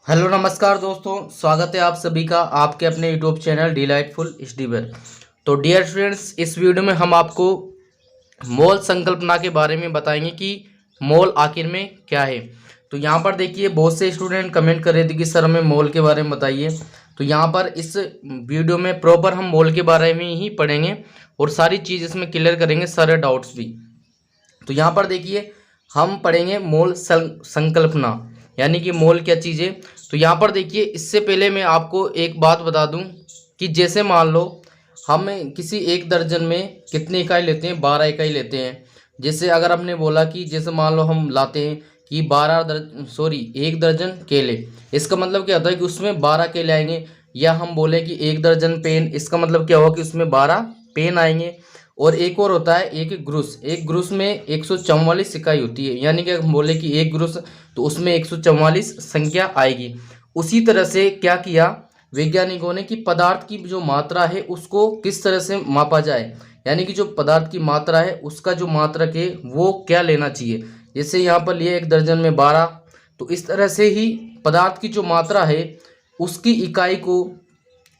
Hello नमस्कार दोस्तों, स्वागत है आप सभी का आपके अपने यूट्यूब चैनल डिलाइटफुल स्टडीवर। तो डियर स्टूडेंट्स, इस वीडियो में हम आपको मोल संकल्पना के बारे में बताएंगे कि मोल आखिर में क्या है। तो यहाँ पर देखिए, बहुत से स्टूडेंट कमेंट कर रहे थे कि सर हमें मोल के बारे में बताइए। तो यहाँ पर इस वीडियो में प्रॉपर हम मोल के बारे में ही पढ़ेंगे और सारी चीज़ इसमें क्लियर करेंगे, सारे डाउट्स भी। तो यहाँ पर देखिए, हम पढ़ेंगे मोल संकल्पना, यानी कि मोल क्या चीज़ है। तो यहाँ पर देखिए, इससे पहले मैं आपको एक बात बता दूं कि जैसे मान लो हम किसी एक दर्जन में कितनी इकाई लेते हैं, 12 इकाई लेते हैं। जैसे अगर हमने बोला कि जैसे मान लो हम लाते हैं कि 1 दर्जन केले, इसका मतलब क्या होता है कि उसमें 12 केले आएंगे। या हम बोले कि 1 दर्जन पेन, इसका मतलब क्या होगा कि उसमें 12 पेन आएंगे। और एक और होता है एक ग्रुस में 144 इकाई होती है, यानी कि हम बोले कि एक ग्रुस तो उसमें 144 संख्या आएगी। उसी तरह से क्या किया वैज्ञानिकों ने कि पदार्थ की जो मात्रा है उसको किस तरह से मापा जाए, यानी कि जो पदार्थ की मात्रा है उसका जो मात्रक है वो क्या लेना चाहिए। जैसे यहाँ पर लिए 1 दर्जन में 12, तो इस तरह से ही पदार्थ की जो मात्रा है उसकी इकाई को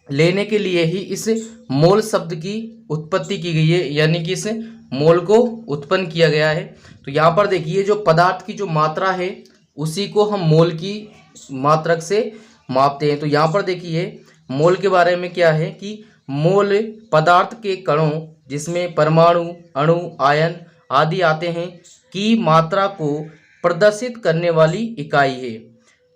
लेने के लिए ही इस मोल शब्द की उत्पत्ति की गई है, यानी कि इस मोल को उत्पन्न किया गया है। तो यहाँ पर देखिए, जो पदार्थ की जो मात्रा है उसी को हम मोल की मात्रक से मापते हैं। तो यहाँ पर देखिए, मोल के बारे में क्या है कि मोल पदार्थ के कणों, जिसमें परमाणु, अणु, आयन आदि आते हैं, की मात्रा को प्रदर्शित करने वाली इकाई है।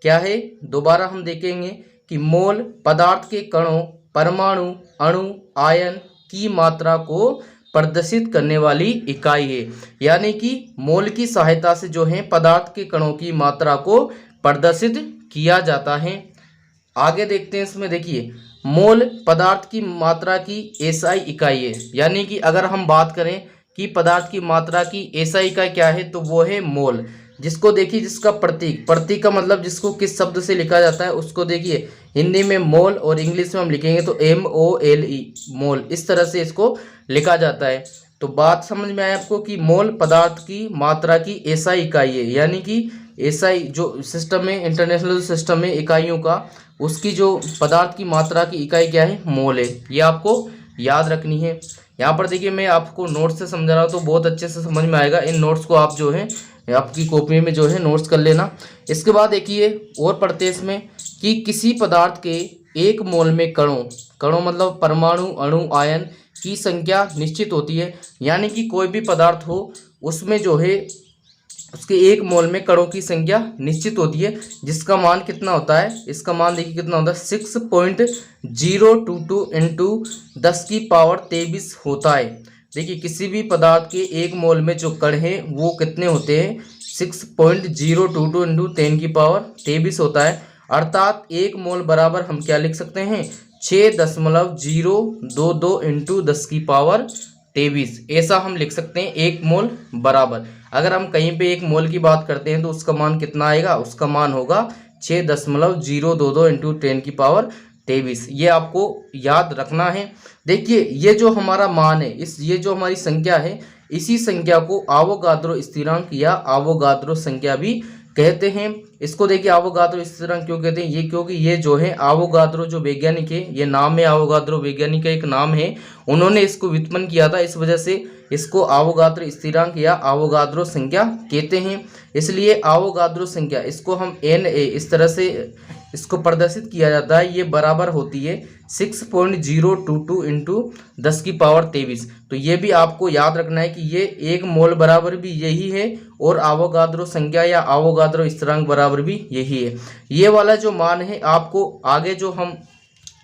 क्या है, दोबारा हम देखेंगे कि मोल पदार्थ के कणों, परमाणु, अणु, आयन की मात्रा को प्रदर्शित करने वाली इकाई है। यानी कि मोल की सहायता से जो है पदार्थ के कणों की मात्रा को प्रदर्शित किया जाता है। आगे देखते हैं, इसमें देखिए, मोल पदार्थ की मात्रा की एसआई इकाई है। यानी कि अगर हम बात करें कि पदार्थ की मात्रा की एसआई इकाई क्या है, तो वो है मोल। जिसको देखिए, जिसका प्रतीक का मतलब जिसको किस शब्द से लिखा जाता है उसको देखिए, हिंदी में मोल और इंग्लिश में हम लिखेंगे तो MOLE, मोल, इस तरह से इसको लिखा जाता है। तो बात समझ में आया आपको कि मोल पदार्थ की मात्रा की एसआई इकाई है, यानी कि एसआई जो सिस्टम है, इंटरनेशनल सिस्टम है इकाइयों का, उसकी जो पदार्थ की मात्रा की इकाई क्या है, मोल है। ये आपको याद रखनी है। यहाँ पर देखिए, मैं आपको नोट्स से समझा रहा हूँ तो बहुत अच्छे से समझ में आएगा। इन नोट्स को आप जो है आपकी कॉपी में जो है नोट्स कर लेना। इसके बाद देखिए और पढ़ते हैं इसमें कि किसी पदार्थ के 1 मोल में कणों मतलब परमाणु, अणु, आयन की संख्या निश्चित होती है। यानी कि कोई भी पदार्थ हो उसमें जो है उसके 1 मोल में कणों की संख्या निश्चित होती है, जिसका मान कितना होता है, इसका मान देखिए कितना होता है, 6.022 इंटू 10⁻23 होता है। देखिए, किसी भी पदार्थ के 1 मोल में जो कण हैं वो कितने होते हैं, 6.022 इंटू 10⁻23 होता है। अर्थात 1 मोल बराबर हम क्या लिख सकते हैं, 6.022 इंटू 10⁻23, ऐसा हम लिख सकते हैं 1 मोल बराबर। अगर हम कहीं पे 1 मोल की बात करते हैं तो उसका मान कितना आएगा, उसका मान होगा 6.022 इंटू 10⁻23। ये आपको याद रखना है। देखिए, ये जो हमारा मान है, ये जो हमारी संख्या है, इसी संख्या को आवोगाद्रो स्थिरांक या आवोगाद्रो संख्या भी कहते हैं। इसको देखिए, आवोगाद्रो स्थिरांक क्यों कहते हैं, ये क्योंकि ये जो है आवोगाद्रो जो वैज्ञानिक है, ये नाम है आवोगाद्रो, वैज्ञानिक का एक नाम है, उन्होंने इसको व्युत्पन्न किया था। इस वजह से इसको आवोगाद्रो स्थिरांक या आवोगाद्रो संख्या कहते हैं। इसलिए आवोगाद्रो संख्या, इसको हम NA इस तरह से इसको प्रदर्शित किया जाता है। ये बराबर होती है 6.022 इंटू 10⁻23। तो ये भी आपको याद रखना है कि ये 1 मोल बराबर भी यही है और आवोगाद्रो संख्या या आवोगाद्रो स्थिरांक बराबर भी यही है। ये वाला जो मान है आपको आगे जो हम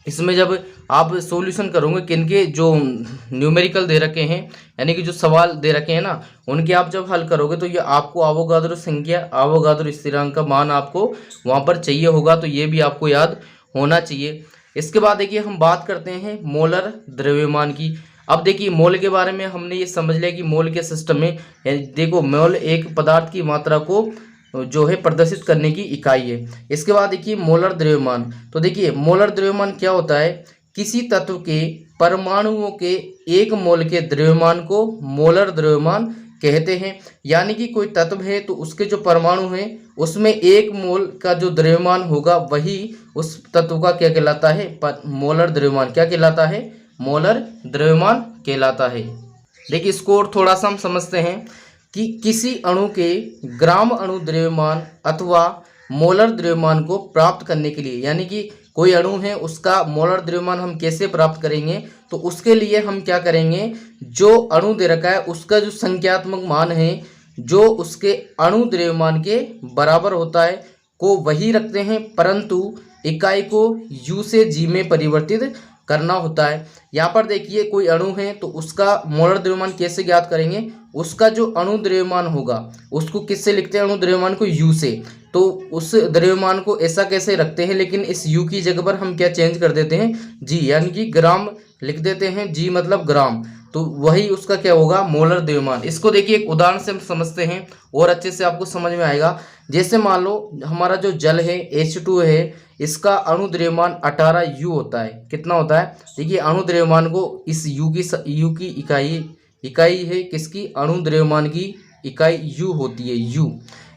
इसमें जब आप सॉल्यूशन करोगे, किनके जो न्यूमेरिकल दे रखे हैं, यानी कि जो सवाल दे रखे हैं ना, उनके आप जब हल करोगे तो ये आपको आवोगाद्रो संख्या, आवोगाद्रो स्थिरांक का मान आपको वहाँ पर चाहिए होगा। तो ये भी आपको याद होना चाहिए। इसके बाद देखिए, हम बात करते हैं मोलर द्रव्यमान की। अब देखिए, मोल के बारे में हमने ये समझ लिया कि मोल के सिस्टम में देखो, मोल एक पदार्थ की मात्रा को जो है प्रदर्शित करने की इकाई है। इसके बाद देखिए मोलर द्रव्यमान। तो देखिए, मोलर द्रव्यमान क्या होता है, किसी तत्व के परमाणुओं के 1 मोल के द्रव्यमान को मोलर द्रव्यमान कहते हैं। यानी कि कोई तत्व है तो उसके जो परमाणु हैं उसमें 1 मोल का जो द्रव्यमान होगा वही उस तत्व का क्या कहलाता है, मोलर द्रव्यमान। क्या कहलाता है, मोलर द्रव्यमान कहलाता है। देखिए इसको और थोड़ा सा हम समझते हैं कि किसी अणु के ग्राम अणु द्रव्यमान अथवा मोलर द्रव्यमान को प्राप्त करने के लिए, यानी कि कोई अणु है उसका मोलर द्रव्यमान हम कैसे प्राप्त करेंगे, तो उसके लिए हम क्या करेंगे, जो अणु दे रखा है उसका जो संख्यात्मक मान है जो उसके अणु द्रव्यमान के बराबर होता है को वही रखते हैं, परंतु इकाई को U से G में परिवर्तित करना होता है। यहाँ पर देखिए कोई अणु है तो उसका मोलर द्रव्यमान कैसे ज्ञात करेंगे, उसका जो अणु द्रव्यमान होगा उसको किससे लिखते हैं, अणु द्रव्यमान को U से। तो उस द्रव्यमान को ऐसा कैसे रखते हैं, लेकिन इस U की जगह पर हम क्या चेंज कर देते हैं, G, यानी कि ग्राम लिख देते हैं, G मतलब ग्राम, तो वही उसका क्या होगा, मोलर द्रव्यमान। इसको देखिए एक उदाहरण से हम समझते हैं और अच्छे से आपको समझ में आएगा। जैसे मान लो हमारा जो जल है H2 है, इसका अणु द्रव्यमान 18 U होता है। कितना होता है, देखिए अणु द्रव्यमान को इस U की इकाई है किसकी, अणु द्रव्यमान की इकाई U होती है, U,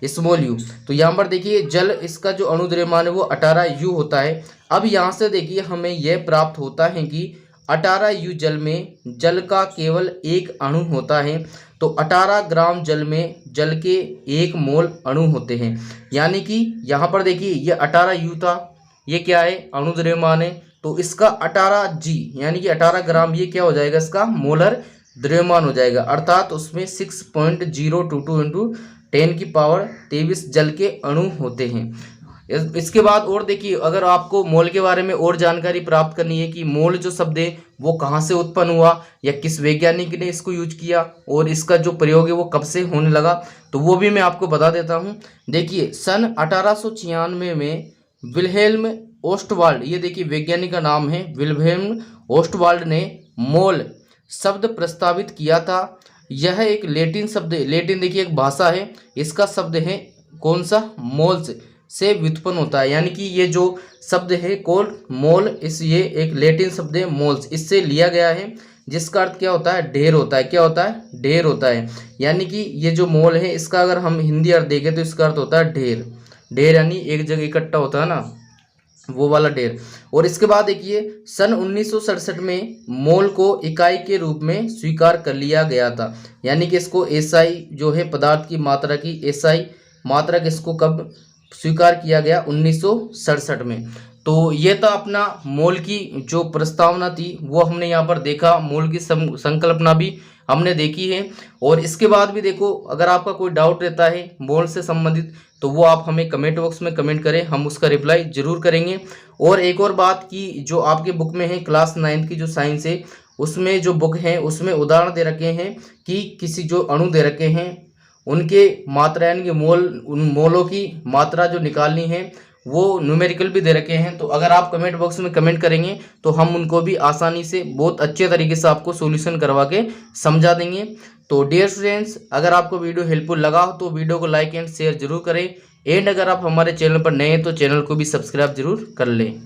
स्मॉल u। तो यहाँ पर देखिए जल, इसका जो अणु द्रव्यमान है वो 18 U होता है। अब यहाँ से देखिए हमें यह प्राप्त होता है कि 18 U जल में जल का केवल 1 अणु होता है, तो 18 ग्राम जल में जल के 1 मोल अणु होते हैं। यानी कि यहाँ पर देखिए ये 18 U था, ये क्या है, अणु द्रव्यमान है, तो इसका 18 G यानी कि 18 ग्राम ये क्या हो जाएगा, इसका मोलर द्रव्यमान हो जाएगा, अर्थात उसमें 6.022 इंटू 10⁻23 जल के अणु होते हैं। इसके बाद और देखिए, अगर आपको मोल के बारे में और जानकारी प्राप्त करनी है कि मोल जो शब्द है वो कहाँ से उत्पन्न हुआ या किस वैज्ञानिक ने इसको यूज किया और इसका जो प्रयोग है वो कब से होने लगा, तो वो भी मैं आपको बता देता हूँ। देखिए सन 1896 में विल्हेल्म ओस्टवाल्ड, ये देखिए वैज्ञानिक का नाम है विल्हेल्म ओस्टवाल्ड ने मोल शब्द प्रस्तावित किया था। यह एक लैटिन शब्द है, लैटिन देखिए एक भाषा है, इसका शब्द है कौन सा, मोल्स से व्युत्पन्न होता है। यानी कि ये जो शब्द है कोल मोल, इस ये एक लैटिन शब्द है मोल्स, इससे लिया गया है, जिसका अर्थ क्या होता है, ढेर होता है। क्या होता है, ढेर होता है। यानी कि ये जो मोल है इसका अगर हम हिंदी अर्थ देखें तो इसका अर्थ होता है ढेर। ढेर यानी एक जगह इकट्ठा होता है ना, वो वाला ढेर। और इसके बाद देखिए सन 1967 में मोल को इकाई के रूप में स्वीकार कर लिया गया था। यानी कि इसको एसआई जो है पदार्थ की मात्रा की एसआई मात्रा इसको कब स्वीकार किया गया, 1967 में। तो ये था अपना मोल की जो प्रस्तावना थी वो हमने यहाँ पर देखा, मोल की संकल्पना भी हमने देखी है। और इसके बाद भी देखो, अगर आपका कोई डाउट रहता है मोल से संबंधित तो वो आप हमें कमेंट बॉक्स में कमेंट करें, हम उसका रिप्लाई जरूर करेंगे। और एक और बात की, जो आपके बुक में है क्लास 9 की जो साइंस है उसमें जो बुक है उसमें उदाहरण दे रखे हैं कि किसी जो अणु दे रखे हैं उनके मात्रा यानी कि मोल, उन मोलों की मात्रा जो निकालनी है वो न्यूमेरिकल भी दे रखे हैं। तो अगर आप कमेंट बॉक्स में कमेंट करेंगे तो हम उनको भी आसानी से बहुत अच्छे तरीके से आपको सॉल्यूशन करवा के समझा देंगे। तो डियर स्टूडेंट्स, अगर आपको वीडियो हेल्पफुल लगा हो तो वीडियो को लाइक एंड शेयर जरूर करें। एंड अगर आप हमारे चैनल पर नए हैं तो चैनल को भी सब्सक्राइब जरूर कर लें।